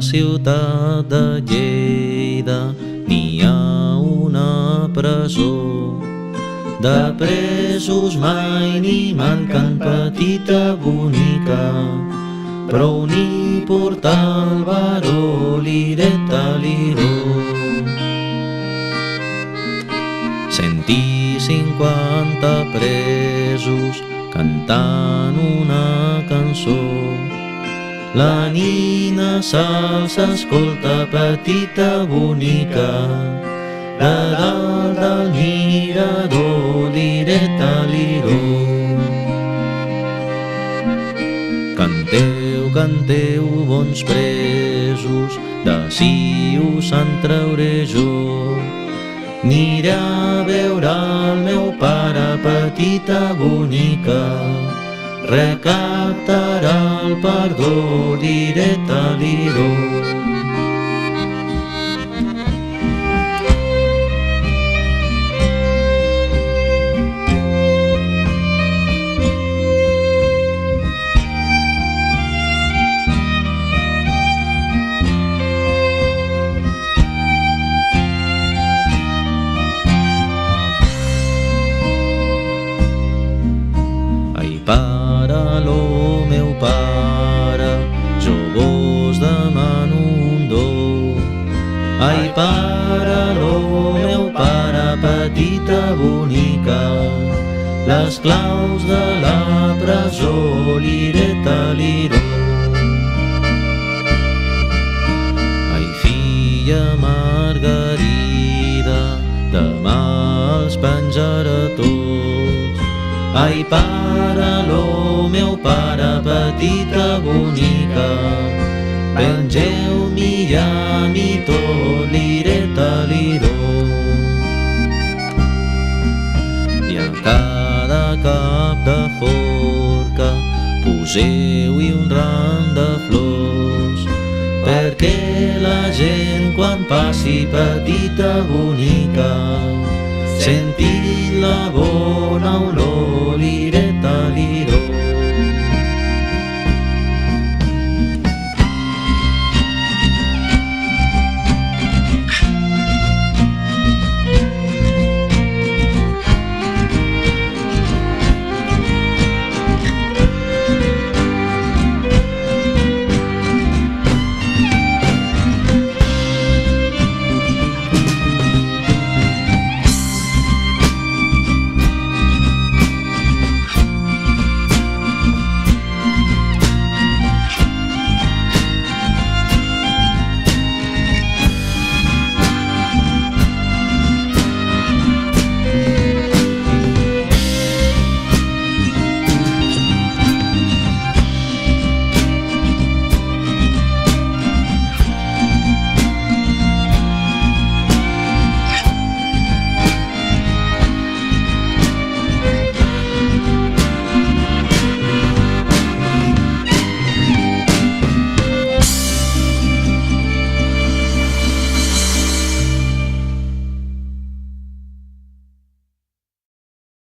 ciutat de Lleida n'hi ha una presó. De presos mai n'hi manquen, petita bonica, prou n'hi porta el baró, lireta, liró. 150 presos cantant una cançó. La nina s'alça, escolta, petita bonica, de dalt del mirador, lireta, liró. Canteu, canteu, bons presos, d'ací us en trauré jo. Aniré a veure el meu pare, petita bonica, recaptarà el perdó, lireta, liró. Pare, lo meu pare, jo vos demano un do. Ai, pare, lo meu pare, petita bonica, les claus de la presó, lireta, liró. Ai, filla Margarida, demà els penjaré tots. Ai, pare, lo meu pare, petita bonica, pengeu-m'hi a mi tot, lireta, liró. I a cada cap de forca poseu-hi un ram de flors, perquè la gent quan passi, petita bonica, senti